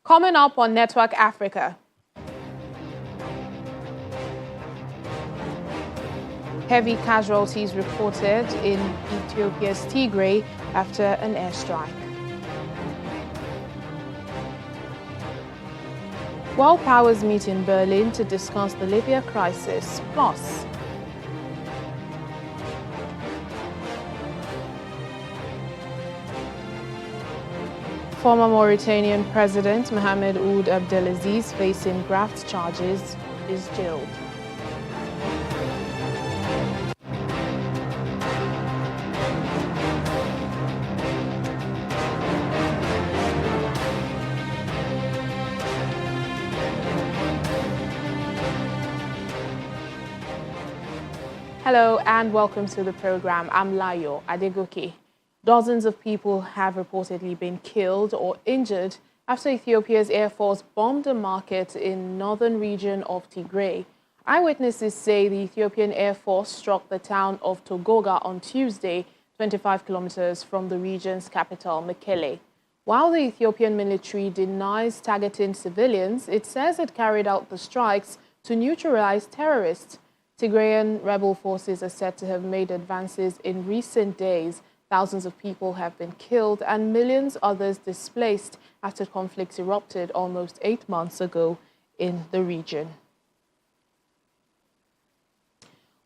Coming up on Network Africa. Heavy casualties reported in Ethiopia's Tigray after an airstrike. World powers meet in Berlin to discuss the Libya crisis. Plus, former Mauritanian President Mohamed Ould Abdelaziz, facing graft charges, is jailed. Hello and welcome to the program. I'm Layo Adegoke. Dozens of people have reportedly been killed or injured after Ethiopia's Air Force bombed a market in northern region of Tigray. Eyewitnesses say the Ethiopian Air Force struck the town of Togoga on Tuesday, 25 kilometers from the region's capital, Mekele. While the Ethiopian military denies targeting civilians, it says it carried out the strikes to neutralize terrorists. Tigrayan rebel forces are said to have made advances in recent days. Thousands of people have been killed and millions others displaced after conflicts erupted almost 8 months ago in the region.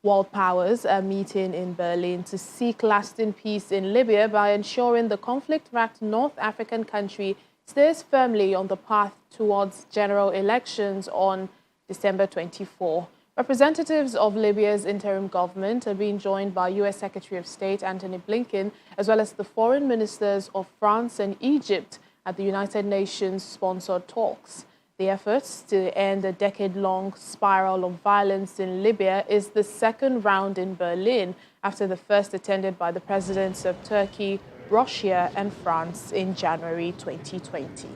World powers are meeting in Berlin to seek lasting peace in Libya by ensuring the conflict-racked North African country stays firmly on the path towards general elections on December 24. Representatives of Libya's interim government are being joined by U.S. Secretary of State Antony Blinken, as well as the foreign ministers of France and Egypt at the United Nations-sponsored talks. The efforts to end a decade-long spiral of violence in Libya is the second round in Berlin after the first attended by the presidents of Turkey, Russia, and France in January 2020.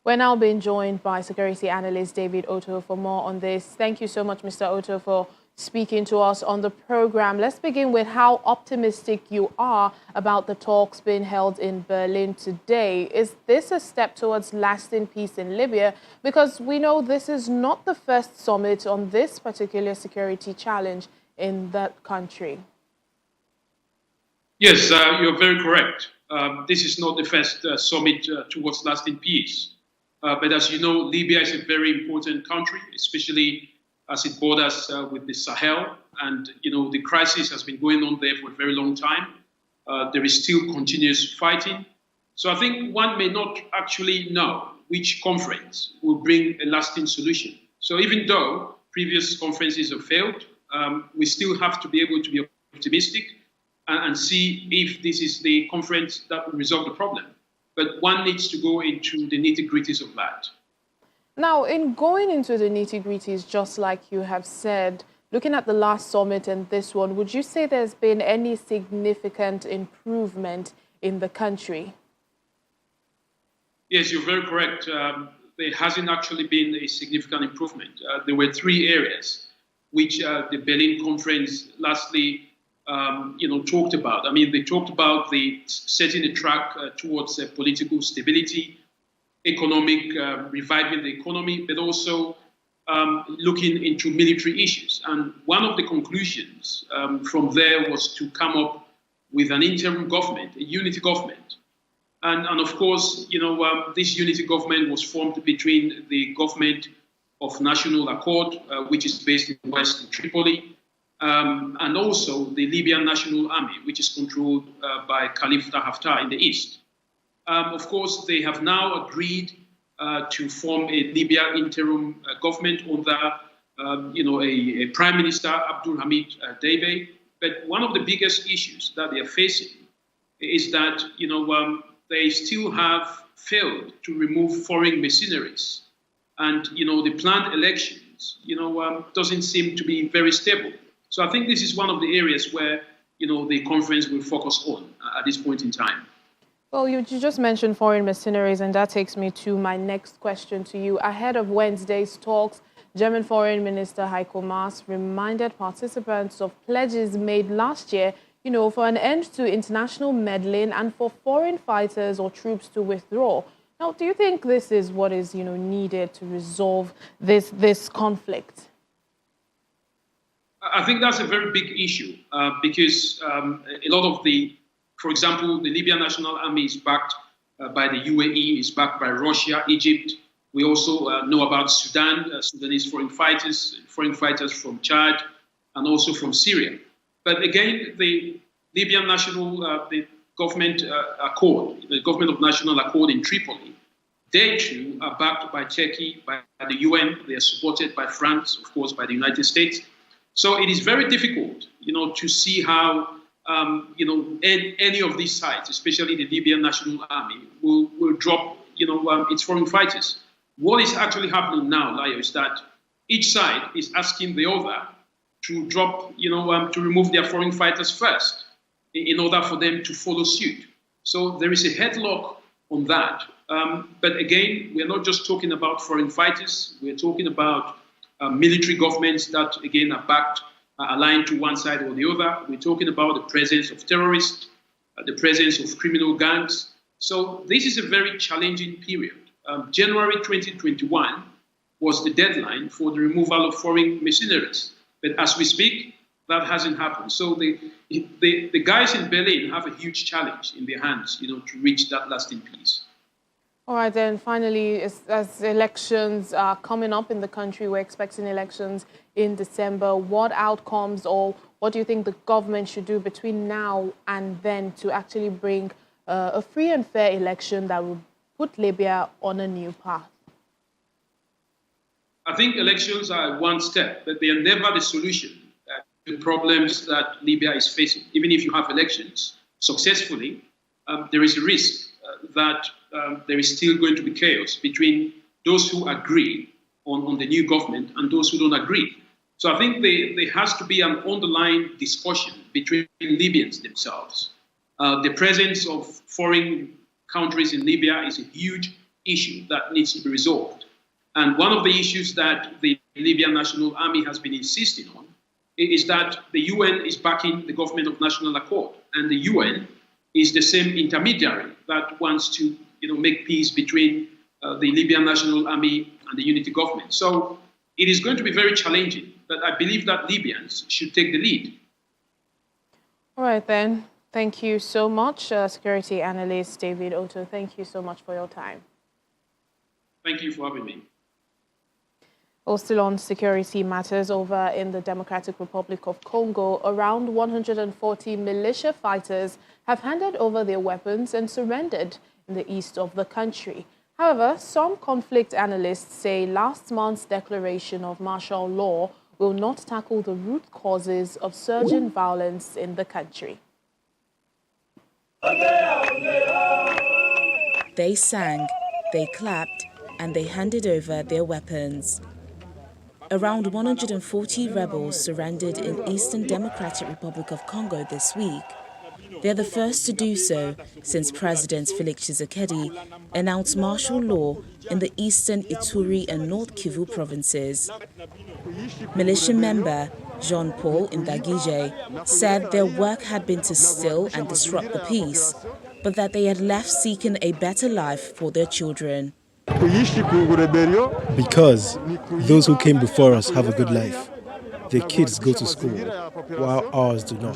We're now being joined by security analyst David Otto for more on this. Thank you so much, Mr. Otto, for speaking to us on the program. Let's begin with how optimistic you are about the talks being held in Berlin today. Is this a step towards lasting peace in Libya? Because we know this is not the first summit on this particular security challenge in that country. Yes, you're very correct. This is not the first summit towards lasting peace. But as you know, Libya is a very important country, especially as it borders with the Sahel. And, you know, the crisis has been going on there for a very long time. There is still continuous fighting. So I think one may not actually know which conference will bring a lasting solution. So even though previous conferences have failed, we still have to be able to be optimistic and see if this is the conference that will resolve the problem. But one needs to go into the nitty-gritties of that. Now, in going into the nitty-gritties, just like you have said, looking at the last summit and this one, would you say there's been any significant improvement in the country? Yes, you're very correct. There hasn't actually been a significant improvement. There were three areas which the Berlin conference lastly talked about. I mean, they talked about the setting a track towards political stability, economic, reviving the economy, but also looking into military issues. And one of the conclusions from there was to come up with an interim government, a unity government. And of course, this unity government was formed between the government of National Accord, which is based in West Tripoli, and also the Libyan National Army, which is controlled by Khalifa Haftar in the east. Of course, they have now agreed to form a Libya interim government under, a Prime Minister, Abdul Hamid Deibe. But one of the biggest issues that they are facing is that, they still have failed to remove foreign mercenaries. And, the planned elections, doesn't seem to be very stable. So I think this is one of the areas where, the conference will focus on at this point in time. Well, you just mentioned foreign mercenaries, and that takes me to my next question to you. Ahead of Wednesday's talks, German Foreign Minister Heiko Maas reminded participants of pledges made last year for an end to international meddling and for foreign fighters or troops to withdraw. Now, do you think this is what is, needed to resolve this conflict? I think that's a very big issue because a lot of for example, the Libyan National Army is backed by the UAE, is backed by Russia, Egypt. We also know about Sudan, Sudanese foreign fighters from Chad, and also from Syria. But again, the Libyan the government accord, the government of national accord in Tripoli, they too are backed by Turkey, by the UN. They are supported by France, of course, by the United States. So it is very difficult, to see how, any of these sides, especially the Libyan National Army, will drop, its foreign fighters. What is actually happening now, Layo, is that each side is asking the other to drop, to remove their foreign fighters first in order for them to follow suit. So there is a headlock on that. But again, we're not just talking about foreign fighters. We're talking about military governments that, again, are backed, aligned to one side or the other. We're talking about the presence of terrorists, the presence of criminal gangs. So this is a very challenging period. January 2021 was the deadline for the removal of foreign mercenaries. But as we speak, that hasn't happened. So the guys in Berlin have a huge challenge in their hands, to reach that lasting peace. All right, then finally, as elections are coming up in the country, we're expecting elections in December. What outcomes or what do you think the government should do between now and then to actually bring a free and fair election that will put Libya on a new path? I think elections are one step, but they are never the solution to the problems that Libya is facing. Even if you have elections successfully, there is a risk that there is still going to be chaos between those who agree on the new government and those who don't agree. So I think there has to be an underlying discussion between Libyans themselves. The presence of foreign countries in Libya is a huge issue that needs to be resolved. And one of the issues that the Libyan National Army has been insisting on is that the UN is backing the government of national accord, and the UN is the same intermediary that wants to make peace between the Libyan National Army and the unity government. So it is going to be very challenging, but I believe that Libyans should take the lead. All right, then. Thank you so much, security analyst David Otto. Thank you so much for your time. Thank you for having me. Still on security matters, over in the Democratic Republic of Congo, around 140 militia fighters have handed over their weapons and surrendered in the east of the country. However, some conflict analysts say last month's declaration of martial law will not tackle the root causes of surging violence in the country. They sang, they clapped, and they handed over their weapons. Around 140 rebels surrendered in Eastern Democratic Republic of Congo this week. They're the first to do so since President Felix Tshisekedi announced martial law in the eastern Ituri and North Kivu provinces. Militia member Jean-Paul Ndagije said their work had been to still and disrupt the peace, but that they had left seeking a better life for their children. Because those who came before us have a good life. Their kids go to school, while ours do not.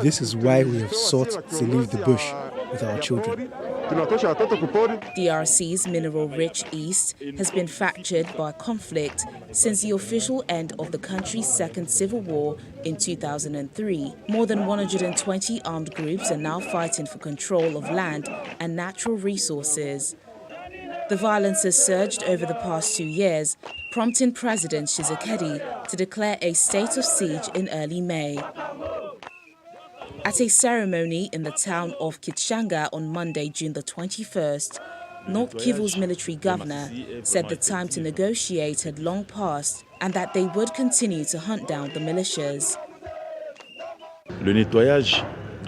This is why we have sought to leave the bush with our children. DRC's mineral-rich East has been fractured by conflict since the official end of the country's second civil war in 2003. More than 120 armed groups are now fighting for control of land and natural resources. The violence has surged over the past 2 years, prompting President Tshisekedi to declare a state of siege in early May. At a ceremony in the town of Kitshanga on Monday, June the 21st, North Kivu's military governor said the time to negotiate had long passed and that they would continue to hunt down the militias.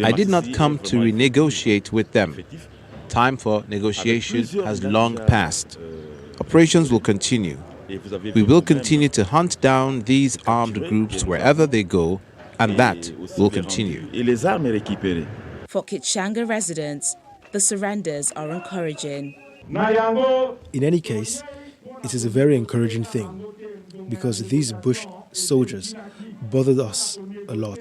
I did not come to renegotiate with them. Time for negotiation has long passed. Operations will continue. We will continue to hunt down these armed groups wherever they go and that will continue. For Kitshanga residents, the surrenders are encouraging. In any case, it is a very encouraging thing because these bush soldiers bothered us a lot.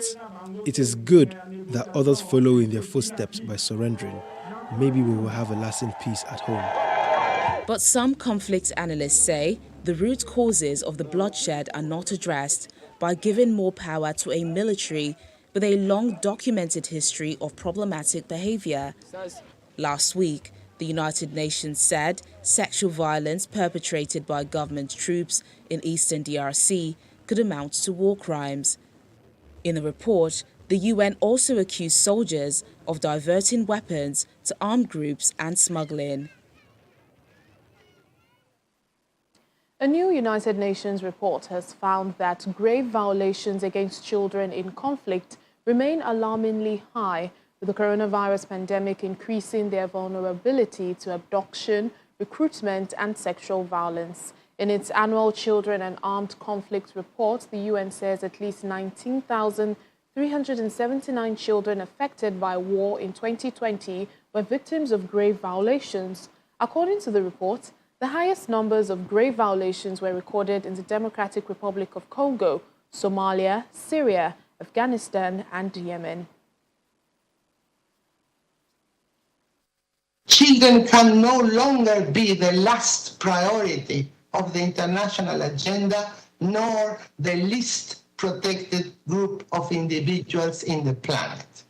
It is good that others follow in their footsteps by surrendering. Maybe we will have a lasting peace at home. But some conflict analysts say the root causes of the bloodshed are not addressed by giving more power to a military with a long documented history of problematic behavior. Last week, the United Nations said sexual violence perpetrated by government troops in eastern DRC could amount to war crimes. In the report, the UN also accused soldiers of diverting weapons to armed groups and smuggling. A new United Nations report has found that grave violations against children in conflict remain alarmingly high, with the coronavirus pandemic increasing their vulnerability to abduction, recruitment, and sexual violence. In its annual Children and Armed Conflict report, the UN says at least 19,379 children affected by war in 2020 were victims of grave violations. According to the report, the highest numbers of grave violations were recorded in the Democratic Republic of Congo, Somalia, Syria, Afghanistan, and Yemen. Children can no longer be the last priority of the international agenda, nor the least protected group of individuals in the planet.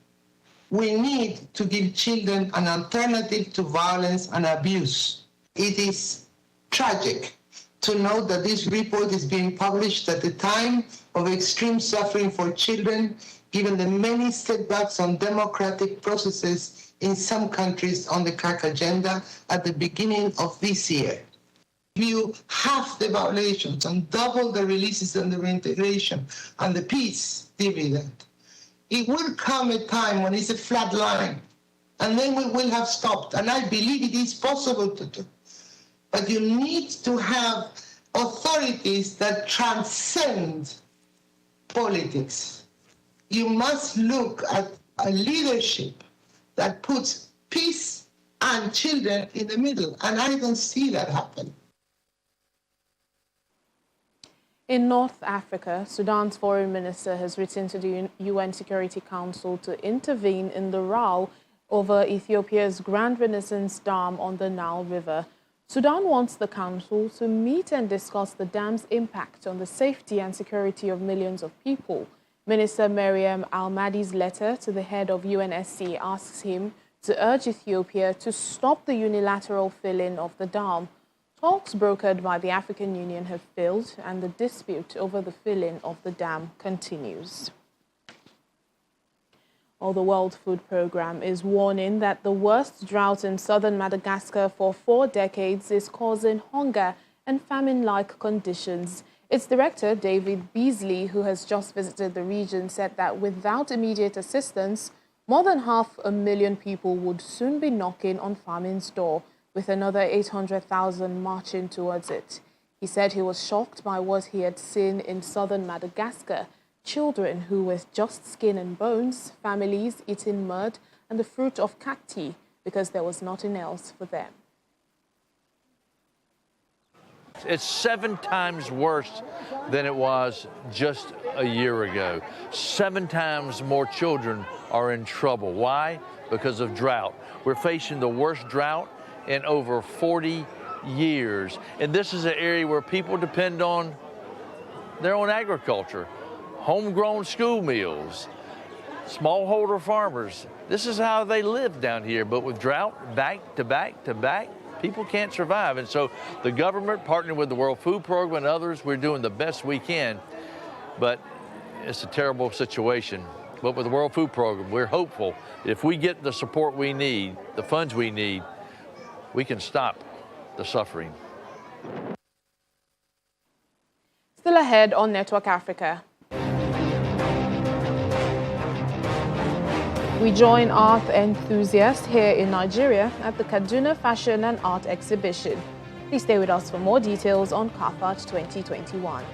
We need to give children an alternative to violence and abuse. It is tragic to note that this report is being published at a time of extreme suffering for children, given the many setbacks on democratic processes in some countries on the CAC agenda at the beginning of this year. If you half the violations and double the releases and the reintegration and the peace dividend, it will come a time when it's a flat line, and then we will have stopped. And I believe it is possible to do. But you need to have authorities that transcend politics. You must look at a leadership that puts peace and children in the middle, and I don't see that happen. In North Africa, Sudan's foreign minister has written to the UN Security Council to intervene in the row over Ethiopia's Grand Renaissance Dam on the Nile River. Sudan wants the council to meet and discuss the dam's impact on the safety and security of millions of people. Minister Miriam Al-Mahdi's letter to the head of UNSC asks him to urge Ethiopia to stop the unilateral filling of the dam. Talks brokered by the African Union have failed, and the dispute over the filling of the dam continues. Well, the World Food Programme is warning that the worst drought in southern Madagascar for 4 decades is causing hunger and famine-like conditions. Its director, David Beasley, who has just visited the region, said that without immediate assistance, more than 500,000 people would soon be knocking on famine's door, with another 800,000 marching towards it. He said he was shocked by what he had seen in southern Madagascar: children who were just skin and bones, families eating mud and the fruit of cacti because there was nothing else for them. It's 7 times worse than it was just a year ago. 7 times more children are in trouble. Why? Because of drought. We're facing the worst drought in over 40 years. And this is an area where people depend on their own agriculture, homegrown school meals, smallholder farmers. This is how they live down here. But with drought, back to back to back, people can't survive. And so the government, partnering with the World Food Program and others, we're doing the best we can. But it's a terrible situation. But with the World Food Program, we're hopeful if we get the support we need, the funds we need, we can stop the suffering. Still ahead on Network Africa. We join art enthusiasts here in Nigeria at the Kaduna Fashion and Art Exhibition. Please stay with us for more details on CAFAT 2021.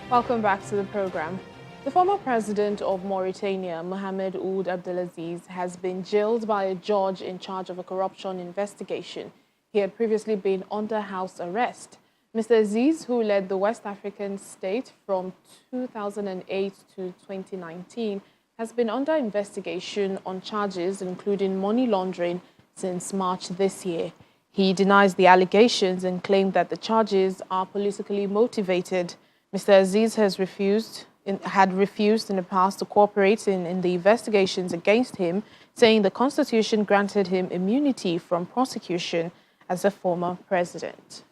Welcome back to the program. The former president of Mauritania, Mohamed Ould Abdelaziz, has been jailed by a judge in charge of a corruption investigation. He had previously been under house arrest. Mr. Aziz, who led the West African state from 2008 to 2019, has been under investigation on charges including money laundering since March this year. He denies the allegations and claimed that the charges are politically motivated. Mr. Aziz had refused in the past to cooperate in the investigations against him, saying the Constitution granted him immunity from prosecution as a former president.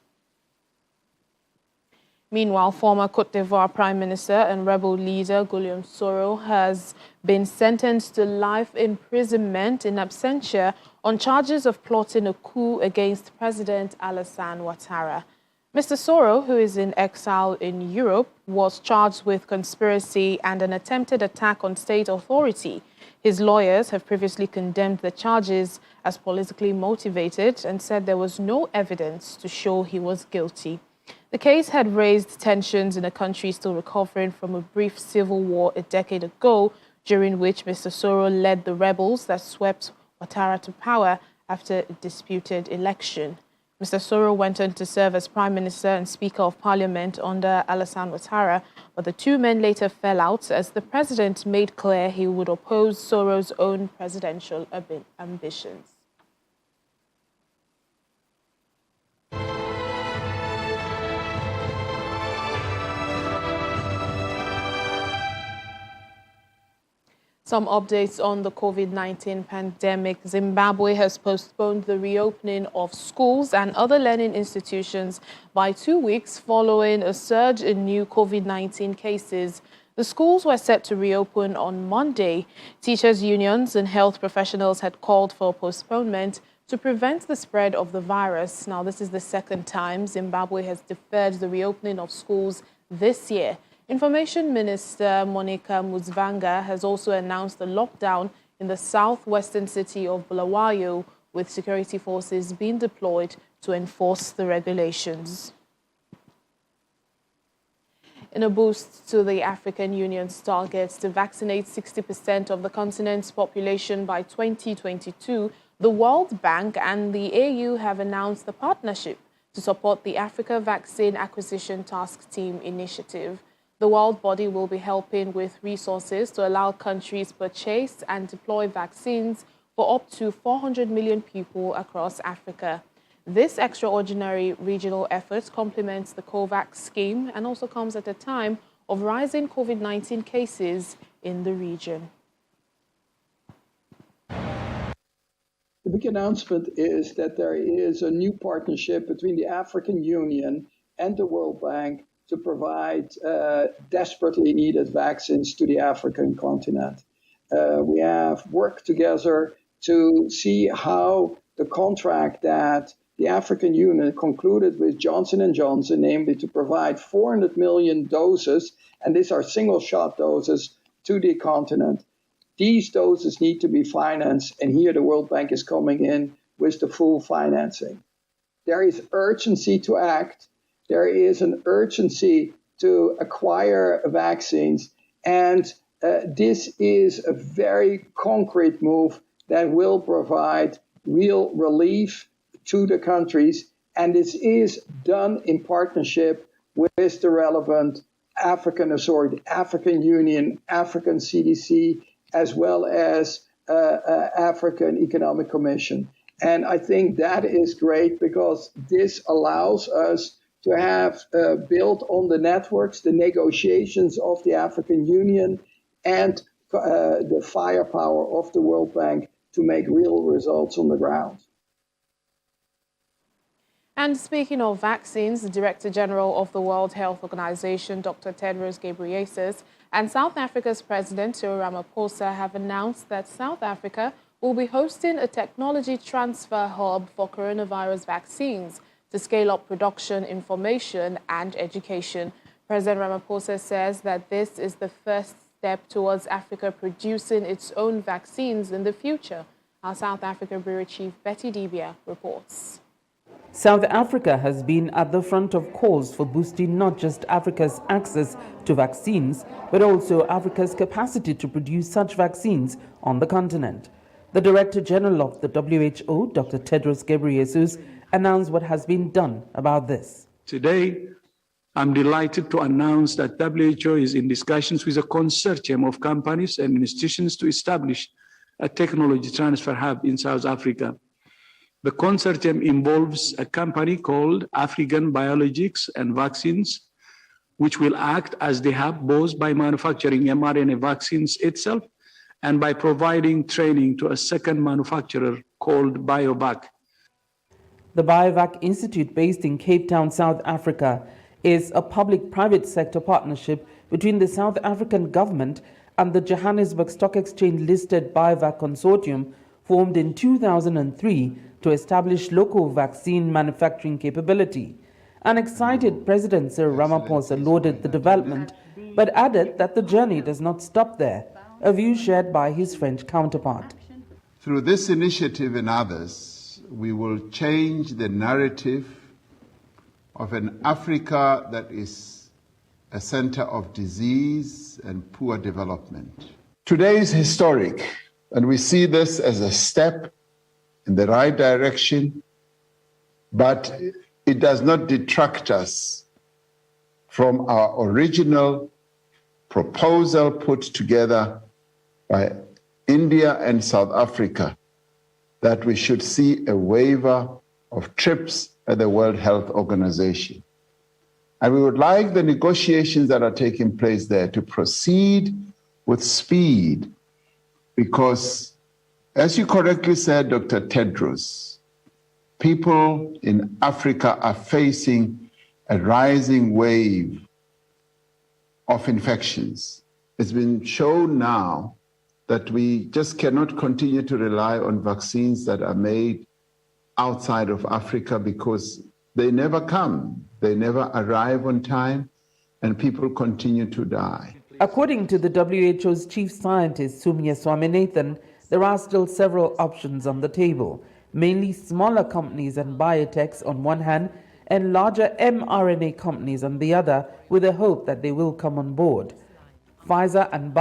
Meanwhile, former Côte d'Ivoire Prime Minister and rebel leader Guillaume Soro has been sentenced to life imprisonment in absentia on charges of plotting a coup against President Alassane Ouattara. Mr. Soro, who is in exile in Europe, was charged with conspiracy and an attempted attack on state authority. His lawyers have previously condemned the charges as politically motivated and said there was no evidence to show he was guilty. The case had raised tensions in a country still recovering from a brief civil war a decade ago, during which Mr. Soro led the rebels that swept Ouattara to power after a disputed election. Mr. Soro went on to serve as Prime Minister and Speaker of Parliament under Alassane Ouattara, but the two men later fell out as the president made clear he would oppose Soro's own presidential ambitions. Some updates on the COVID-19 pandemic. Zimbabwe has postponed the reopening of schools and other learning institutions by 2 weeks following a surge in new COVID-19 cases. The schools were set to reopen on Monday. Teachers' unions and health professionals had called for postponement to prevent the spread of the virus. Now, this is the second time Zimbabwe has deferred the reopening of schools this year. Information Minister Monica Muzvanga has also announced a lockdown in the southwestern city of Bulawayo, with security forces being deployed to enforce the regulations. In a boost to the African Union's targets to vaccinate 60% of the continent's population by 2022, the World Bank and the AU have announced a partnership to support the Africa Vaccine Acquisition Task Team initiative. The world body will be helping with resources to allow countries purchase and deploy vaccines for up to 400 million people across Africa. This extraordinary regional effort complements the COVAX scheme and also comes at a time of rising COVID-19 cases in the region. The big announcement is that there is a new partnership between the African Union and the World Bank to provide desperately needed vaccines to the African continent. We have worked together to see how the contract that the African Union concluded with Johnson & Johnson, namely to provide 400 million doses, and these are single-shot doses, to the continent. These doses need to be financed, and here the World Bank is coming in with the full financing. There is urgency to act. There is an urgency to acquire vaccines, and this is a very concrete move that will provide real relief to the countries, and this is done in partnership with the relevant African authority, African Union, African CDC, as well as African Economic Commission. And I think that is great because this allows us to have built on the networks, the negotiations of the African Union and the firepower of the World Bank to make real results on the ground. And speaking of vaccines, the Director General of the World Health Organization, Dr. Tedros Ghebreyesus, and South Africa's President Cyril Ramaphosa have announced that South Africa will be hosting a technology transfer hub for coronavirus vaccines to scale up production, information, and education. President Ramaphosa says that this is the first step towards Africa producing its own vaccines in the future. Our South Africa Bureau Chief Betty Dibia reports. South Africa has been at the front of calls for boosting not just Africa's access to vaccines, but also Africa's capacity to produce such vaccines on the continent. The Director General of the WHO, Dr. Tedros Ghebreyesus, announced what has been done about this. Today, I'm delighted to announce that WHO is in discussions with a consortium of companies and institutions to establish a technology transfer hub in South Africa. The consortium involves a company called African Biologics and Vaccines, which will act as the hub both by manufacturing mRNA vaccines itself and by providing training to a second manufacturer called BioVac. The BioVac Institute, based in Cape Town, South Africa, is a public-private sector partnership between the South African government and the Johannesburg Stock Exchange-listed BioVac Consortium, formed in 2003 to establish local vaccine manufacturing capability. An excited President Cyril Ramaphosa lauded the development, but added that the journey does not stop there, a view shared by his French counterpart. Through this initiative and others, we will change the narrative of an Africa that is a center of disease and poor development. Today is historic, and we see this as a step in the right direction, but it does not detract us from our original proposal put together by India and South Africa that we should see a waiver of TRIPS at the World Health Organization. And we would like the negotiations that are taking place there to proceed with speed because, as you correctly said, Dr. Tedros, people in Africa are facing a rising wave of infections. It's been shown now that we just cannot continue to rely on vaccines that are made outside of Africa because they never come, they never arrive on time, and people continue to die. According to the WHO's chief scientist, Soumya Swaminathan, there are still several options on the table, mainly smaller companies and biotechs on one hand, and larger mRNA companies on the other, with the hope that they will come on board. Pfizer and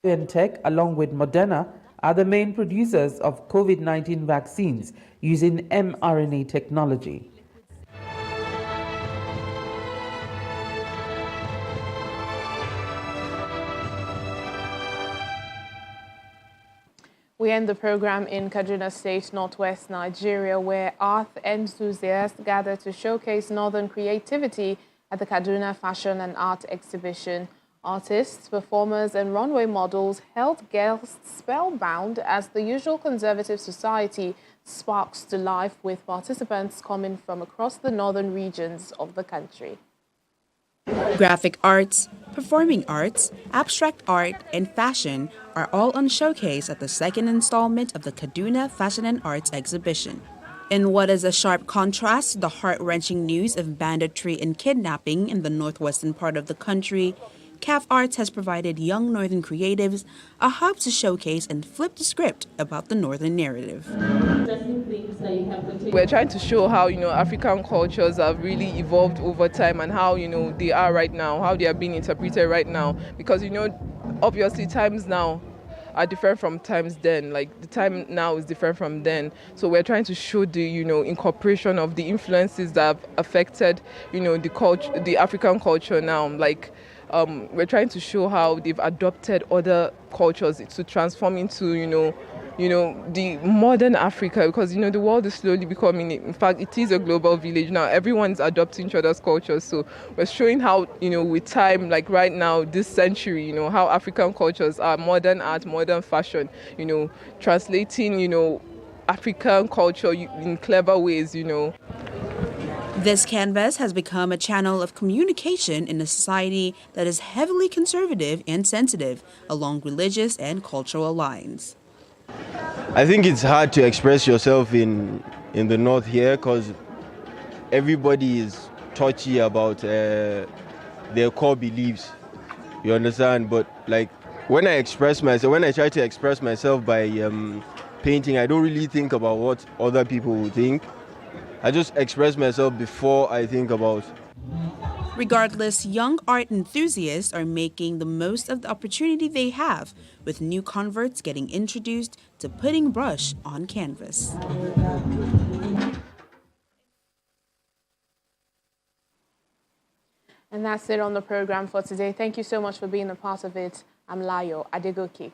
BioNTech, along with Moderna, are the main producers of COVID-19 vaccines using mRNA technology. We end the program in Kaduna State, northwest Nigeria, where art enthusiasts gather to showcase northern creativity at the Kaduna Fashion and Art Exhibition. Artists, performers and runway models held guests spellbound as the usual conservative society sparks to life with participants coming from across the northern regions of the country. Graphic arts, performing arts, abstract art, and fashion are all on showcase at the second installment of the Kaduna Fashion and Arts Exhibition. In what is a sharp contrast to the heart-wrenching news of banditry and kidnapping in the northwestern part of the country, CAF Arts has provided young northern creatives a hub to showcase and flip the script about the northern narrative. We're trying to show how, African cultures have really evolved over time and how, they are right now, how they are being interpreted right now. Because, obviously times now are different from times then. Like the time now is different from then. So we're trying to show the, incorporation of the influences that have affected, the culture, the African culture now. Like, we're trying to show how they've adopted other cultures to transform into, the modern Africa, because, the world is slowly becoming, in fact, it is a global village now. Everyone's adopting each other's cultures. So we're showing how, with time, like right now, this century, how African cultures are modern art, modern fashion, translating, African culture in clever ways, This canvas has become a channel of communication in a society that is heavily conservative and sensitive along religious and cultural lines. I think it's hard to express yourself in the north here because everybody is touchy about their core beliefs. You understand? But like when I try to express myself by painting, I don't really think about what other people will think. I just express myself before I think about. Regardless, young art enthusiasts are making the most of the opportunity they have, with new converts getting introduced to putting brush on canvas. And that's it on the program for today. Thank you so much for being a part of it. I'm Layo Adegoke.